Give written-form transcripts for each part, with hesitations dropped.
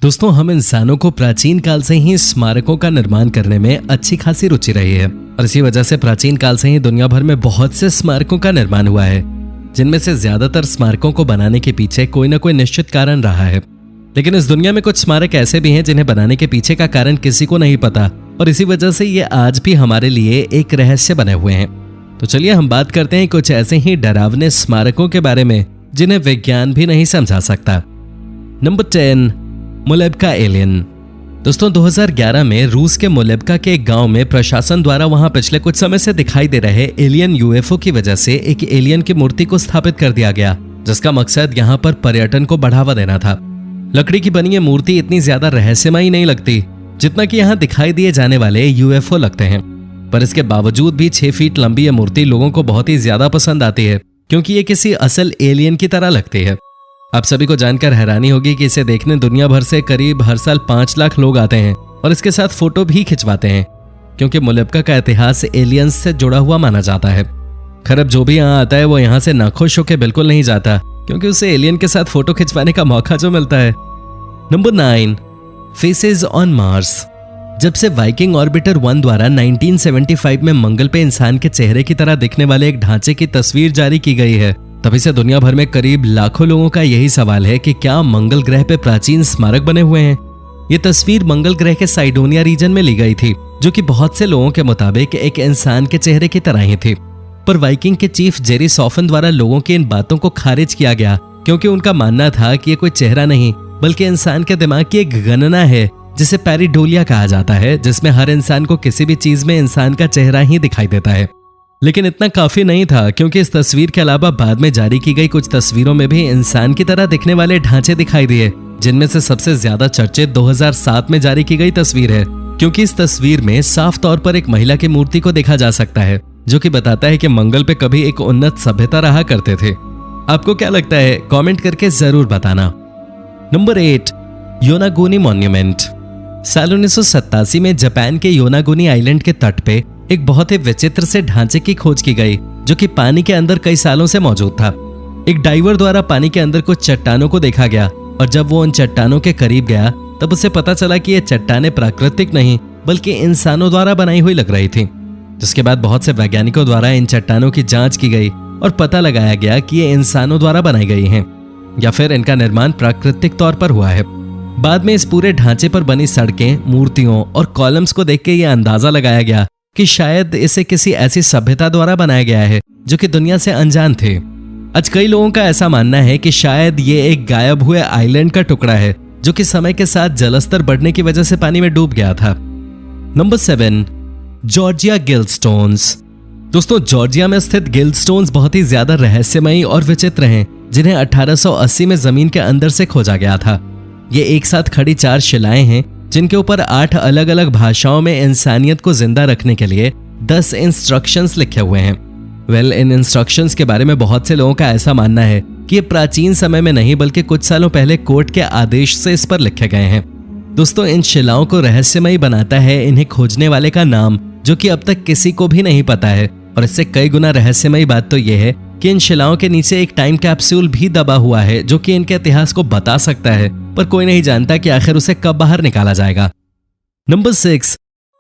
दोस्तों, हम इंसानों को प्राचीन काल से ही स्मारकों का निर्माण करने में अच्छी खासी रुचि रही है और इसी वजह से प्राचीन काल से ही दुनिया भर में बहुत से स्मारकों का निर्माण हुआ है, जिनमें से ज्यादातर स्मारकों को बनाने के पीछे कोई ना कोई निश्चित कारण रहा है। लेकिन इस दुनिया में कुछ स्मारक ऐसे भी हैं जिन्हें बनाने के पीछे का कारण किसी को नहीं पता और इसी वजह से ये आज भी हमारे लिए एक रहस्य बने हुए हैं। तो चलिए हम बात करते हैं कुछ ऐसे ही डरावने स्मारकों के बारे में जिन्हें विज्ञान भी नहीं समझा सकता। Number 10, Molebka alien. दोस्तों, 2011 में रूस के मोलेब्का के एक गांव में प्रशासन द्वारा वहां पिछले कुछ समय से दिखाई दे रहे एलियन यूएफओ की वजह से एक एलियन की मूर्ति को स्थापित कर दिया गया, जिसका मकसद यहां पर पर्यटन को बढ़ावा देना था। लकड़ी की बनी ये मूर्ति इतनी ज्यादा रहस्यमयी नहीं लगती जितना कि यहाँ दिखाई दिए जाने वाले यूएफओ लगते हैं, पर इसके बावजूद भी 6 फीट लंबी ये मूर्ति लोगों को बहुत ही ज्यादा पसंद आती है क्योंकि ये किसी असल एलियन की तरह लगती है। आप सभी को जानकर हैरानी होगी कि इसे देखने दुनिया भर से करीब हर साल 5 लाख लोग आते हैं और इसके साथ फोटो भी खिंचवाते हैं क्योंकि मोलेब्का का इतिहास एलियंस से जुड़ा हुआ माना जाता है। खैर, अब जो भी यहाँ आता है वो यहाँ से नाखुश होकर बिल्कुल नहीं जाता क्योंकि उसे एलियन के साथ फोटो खिंचवाने का मौका जो मिलता है। Number 9, faces on Mars. जब से वाइकिंग ऑर्बिटर 1 द्वारा 1975 में मंगल पे इंसान के चेहरे की तरह दिखने वाले एक ढांचे की तस्वीर जारी की गई है, तभी से दुनिया भर में करीब लाखों लोगों का यही सवाल है कि क्या मंगल ग्रह पे प्राचीन स्मारक बने हुए हैं। ये तस्वीर मंगल ग्रह के साइडोनिया रीजन में ली गई थी, जो कि बहुत से लोगों के मुताबिक एक इंसान के चेहरे की तरह ही थी। पर वाइकिंग के चीफ जेरी सॉफन द्वारा लोगों की इन बातों को खारिज किया गया क्योंकि उनका मानना था कि ये कोई चेहरा नहीं बल्कि इंसान के दिमाग की एक गणना है जिसे पैरिडोलिया कहा जाता है, जिसमें हर इंसान को किसी भी चीज में इंसान का चेहरा ही दिखाई देता है। लेकिन इतना काफी नहीं था क्योंकि इस तस्वीर के अलावा बाद में जारी की गई कुछ तस्वीरों में भी इंसान की तरह दिखने वाले ढांचे दिखाई दिए, जिनमें से सबसे ज्यादा चर्चित 2007 में जारी की गई तस्वीर है क्योंकि इस तस्वीर में साफ तौर पर एक महिला की मूर्ति को देखा जा सकता है, जो कि बताता है कि मंगल पे कभी एक उन्नत सभ्यता रहा करते थे। आपको क्या लगता है? कॉमेंट करके जरूर बताना। Number 8, Yonaguni monument. साल 1987 में जापान के योनागुनी आइलैंड के तट पे एक बहुत ही विचित्र से ढांचे की खोज की गई, जो कि पानी के अंदर कई सालों से मौजूद था। एक डाइवर द्वारा पानी के अंदर कुछ चट्टानों को देखा गया और जब वो उन चट्टानों के करीब गया तब उसे पता चला कि ये चट्टानें प्राकृतिक नहीं बल्कि इंसानों द्वारा बनाई हुई लग रही थी। जिसके बाद बहुत से वैज्ञानिकों द्वारा इन चट्टानों की जांच की गई और पता लगाया गया कि ये इंसानों द्वारा बनाई गई हैं या फिर इनका निर्माण प्राकृतिक तौर पर हुआ है। बाद में इस पूरे ढांचे पर बनी सड़कें, मूर्तियों और कॉलम्स को देख के ये अंदाजा लगाया गया कि शायद इसे किसी ऐसी सभ्यता द्वारा बनाया गया है जो कि दुनिया से अनजान थे। आज कई लोगों का ऐसा मानना है कि शायद ये एक गायब हुए आइलैंड का टुकड़ा है जो कि समय के साथ जलस्तर बढ़ने की वजह से पानी में डूब गया था। Number 7, Georgia Guidestones. दोस्तों, जॉर्जिया में स्थित गिल्डस्टोन्स बहुत ही ज्यादा रहस्यमयी और विचित्र हैं, जिन्हें 1880 में जमीन के अंदर से खोजा गया था। ये एक साथ खड़ी 4 शिलाएं हैं जिनके ऊपर 8 अलग अलग भाषाओं में इंसानियत को जिंदा रखने के लिए 10 इंस्ट्रक्शंस लिखे हुए हैं। इन इंस्ट्रक्शंस के बारे में बहुत से लोगों का ऐसा मानना है कि ये प्राचीन समय में नहीं बल्कि कुछ सालों पहले कोर्ट के आदेश से इस पर लिखे गए हैं। दोस्तों, इन शिलाओं को रहस्यमयी बनाता है इन्हें खोजने वाले का नाम, जो कि अब तक किसी को भी नहीं पता है। और इससे कई गुना रहस्यमयी बात तो यह है कि इन शिलाओं के नीचे एक टाइम कैप्सूल भी दबा हुआ है जो कि इनके इतिहास को बता सकता है, पर कोई नहीं जानता कि आखिर उसे कब बाहर निकाला जाएगा। Number 6,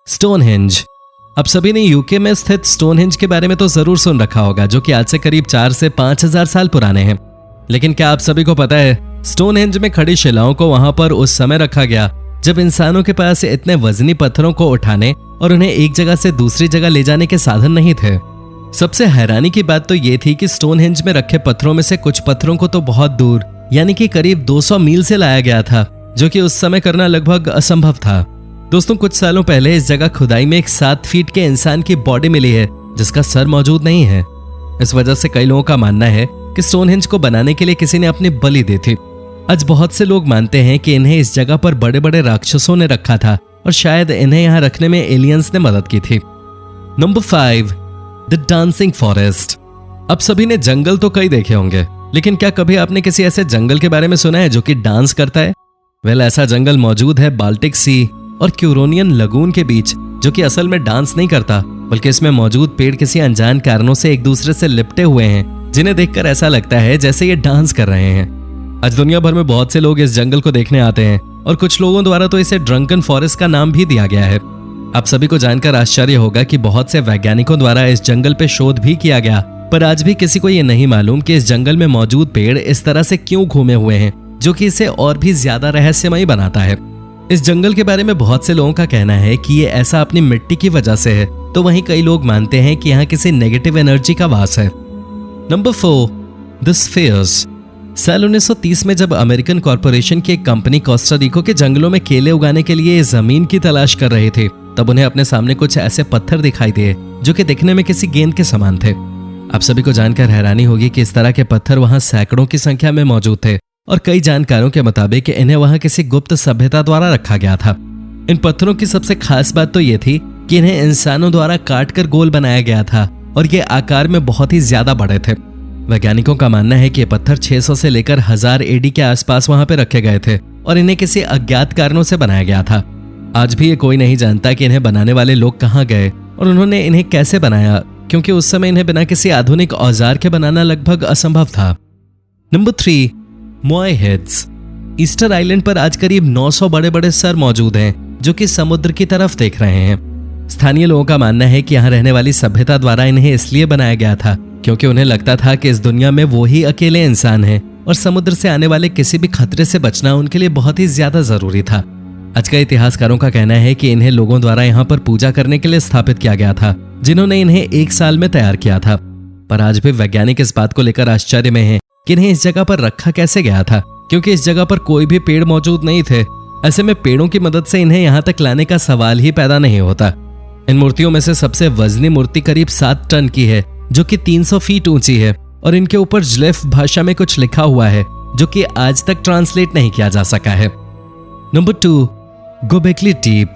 Stonehenge. अब सभी ने यूके में स्थित स्टोनहेंज के बारे में तो जरूर सुन रखा होगा, जो कि आज से करीब 4 से 5,000 साल पुराने हैं। लेकिन क्या आप सभी को पता है, स्टोनहेंज में खड़ी शिलाओं को वहां पर उस समय रखा गया जब इंसानों के पास इतने वजनी पत्थरों को उठाने और उन्हें एक जगह से दूसरी जगह ले जाने के साधन नहीं थे। सबसे हैरानी की बात तो ये थी कि स्टोनहेंज में रखे पत्थरों में से कुछ पत्थरों को तो बहुत दूर यानी कि करीब 200 मील से लाया गया था, जो कि उस समय करना लगभग असंभव था। दोस्तों, कुछ सालों पहले इस जगह खुदाई में एक 7 फीट के इंसान की बॉडी मिली है जिसका सर मौजूद नहीं है। इस वजह से कई लोगों का मानना है कि स्टोनहेंज को बनाने के लिए किसी ने अपनी बलि दी थी। आज बहुत से लोग मानते हैं कि इन्हें इस जगह पर बड़े बड़े राक्षसों ने रखा था और शायद इन्हें यहाँ रखने में एलियंस ने मदद की थी। Number 5, the dancing forest. अब सभी ने जंगल तो कई देखे होंगे, लेकिन क्या कभी आपने किसी ऐसे जंगल के बारे में सुना है जो कि डांस करता है? ऐसा जंगल मौजूद है बाल्टिक सी और क्यूरोनियन लगून के बीच, जो कि असल में डांस नहीं करता बल्कि इसमें मौजूद पेड़ किसी अनजान कारणों से एक दूसरे से लिपटे हुए हैं, जिन्हें देखकर ऐसा लगता है जैसे ये डांस कर रहे हैं। आज दुनिया भर में बहुत से लोग इस जंगल को देखने आते हैं और कुछ लोगों द्वारा तो इसे ड्रंकन फॉरेस्ट का नाम भी दिया गया है। आप सभी को जानकर आश्चर्य होगा कि बहुत से वैज्ञानिकों द्वारा इस जंगल पे शोध भी किया गया, पर आज भी किसी को ये नहीं मालूम कि इस जंगल में मौजूद पेड़ इस तरह से क्यों घूमे हुए हैं, जो कि इसे और भी ज्यादा रहस्यमयी बनाता है। इस जंगल के बारे में बहुत से लोगों का कहना है कि ये ऐसा अपनी मिट्टी की वजह से है, तो वहीं कई लोग मानते हैं कि यहाँ किसी नेगेटिव एनर्जी का वास है। Number 4, the spheres. साल 1930 में जब अमेरिकन कॉरपोरेशन की एक कंपनी कोस्टा रिको के जंगलों में केले उगाने के लिए जमीन की तलाश कर रहे थे, तब उन्हें अपने सामने कुछ ऐसे पत्थर दिखाई दिए जो कि दिखने में किसी गेंद के समान थे। आप सभी को जानकर हैरानी होगी कि इस तरह के पत्थर वहां सैकड़ों की संख्या में मौजूद थे और कई जानकारों के मुताबिक इन्हें वहां किसी गुप्त सभ्यता द्वारा रखा गया था। इन पत्थरों की सबसे खास बात तो ये थी कि इन्हें इंसानों द्वारा काट कर गोल बनाया गया था और ये आकार में बहुत ही ज्यादा बड़े थे। वैज्ञानिकों का मानना है कि ये पत्थर 600 से लेकर 1000 एडी के आसपास वहां पे रखे गए थे और इन्हें किसी अज्ञात कारणों से बनाया गया था। आज भी ये कोई नहीं जानता कि इन्हें बनाने वाले लोग कहाँ गए और उन्होंने इन्हें कैसे बनाया, क्योंकि उस समय इन्हें बिना किसी आधुनिक औजार के बनाना लगभग असंभव था। Number 3, Moai heads. Easter island पर आज करीब 900 बड़े बड़े सर मौजूद हैं जो कि समुद्र की तरफ देख रहे हैं। स्थानीय लोगों का मानना है कि यहाँ रहने वाली सभ्यता द्वारा इन्हें इसलिए बनाया गया था क्योंकि उन्हें लगता था कि इस दुनिया में वो ही अकेले इंसान हैं और समुद्र से आने वाले किसी भी खतरे से बचना उनके लिए बहुत ही ज्यादा जरूरी था। आज का इतिहासकारों का कहना है कि इन्हें लोगों द्वारा यहाँ पर पूजा करने के लिए स्थापित किया गया था, जिन्होंने इन्हें 1 साल में तैयार किया था। पर आज भी वैज्ञानिक इस बात को लेकर आश्चर्य में हैं कि इन्हें इस जगह पर रखा कैसे गया था, क्योंकि इस जगह पर कोई भी पेड़ मौजूद नहीं थे। ऐसे में पेड़ों की मदद से इन्हें यहाँ तक लाने का सवाल ही पैदा नहीं होता। इन मूर्तियों में से सबसे वजनी मूर्ति करीब 7 टन की है, जो कि 300 फीट ऊंची है और इनके ऊपर ज्लेफ भाषा में कुछ लिखा हुआ है जो कि आज तक ट्रांसलेट नहीं किया जा सका है। नंबर 2, गोबेकली टीप।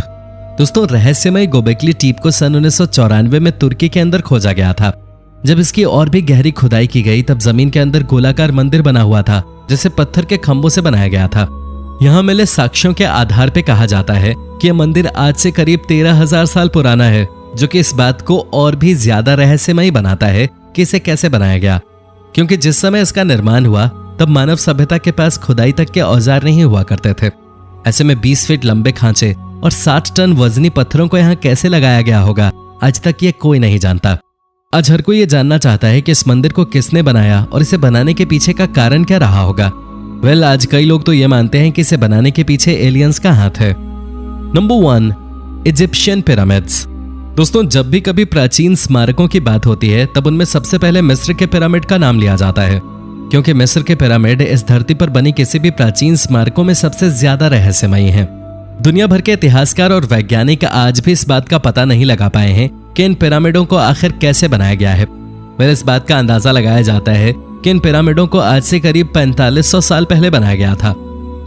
दोस्तों, रहस्यमय गोबेकली टीप को सन 1994 में तुर्की के अंदर खोजा गया था। जब इसकी और भी गहरी खुदाई की गई तब जमीन के अंदर गोलाकार मंदिर बना हुआ था, जिसे पत्थर के खंभों से बनाया गया था। यहाँ मिले साक्ष्यों के आधार पर कहा जाता है कि यह मंदिर आज से करीब 13,000 साल पुराना है, जो कि इस बात को और भी ज्यादा रहस्यमयी बनाता है कि इसे कैसे बनाया गया, क्योंकि जिस समय इसका निर्माण हुआ तब मानव सभ्यता के पास खुदाई तक के औजार नहीं हुआ करते थे। ऐसे में 20 फीट लंबे खांचे और 60 टन वजनी पत्थरों को यहाँ कैसे लगाया गया होगा, आज तक ये कोई नहीं जानता। आज हर कोई ये जानना चाहता है कि इस मंदिर को किसने बनाया और इसे बनाने के पीछे का कारण क्या रहा होगा। आज कई लोग तो ये मानते हैं कि इसे बनाने के पीछे एलियंस का हाथ है। Number 1, Egyptian pyramids. दोस्तों, जब भी कभी प्राचीन स्मारकों की बात होती है तब उनमें सबसे पहले मिस्र के पिरामिड का नाम लिया जाता है, क्योंकि मिस्र के पिरामिड इस धरती पर बनी किसी भी प्राचीन स्मारकों में सबसे ज्यादा रहस्यमयी हैं। दुनिया भर के इतिहासकार और वैज्ञानिक आज भी इस बात का पता नहीं लगा पाए हैं कि इन पिरामिडों को आखिर कैसे बनाया गया है। इस बात का अंदाजा लगाया जाता है कि इन पिरामिडों को आज से करीब 4500 साल पहले बनाया गया था,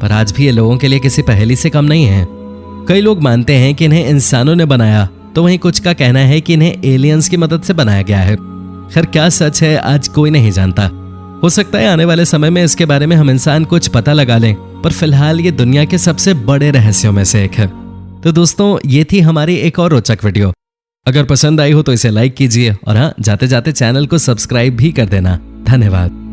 पर आज भी ये लोगों के लिए किसी पहेली से कम नहीं है। कई लोग मानते हैं कि इन्हें इंसानों ने बनाया, तो वहीं कुछ का कहना है कि इन्हें एलियंस की मदद से बनाया गया है। खैर, क्या सच है आज कोई नहीं जानता। हो सकता है आने वाले समय में इसके बारे में हम इंसान कुछ पता लगा लें, पर फिलहाल ये दुनिया के सबसे बड़े रहस्यों में से एक है। तो दोस्तों, ये थी हमारी एक और रोचक वीडियो। अगर पसंद आई हो तो इसे लाइक कीजिए और हाँ, जाते जाते चैनल को सब्सक्राइब भी कर देना। धन्यवाद।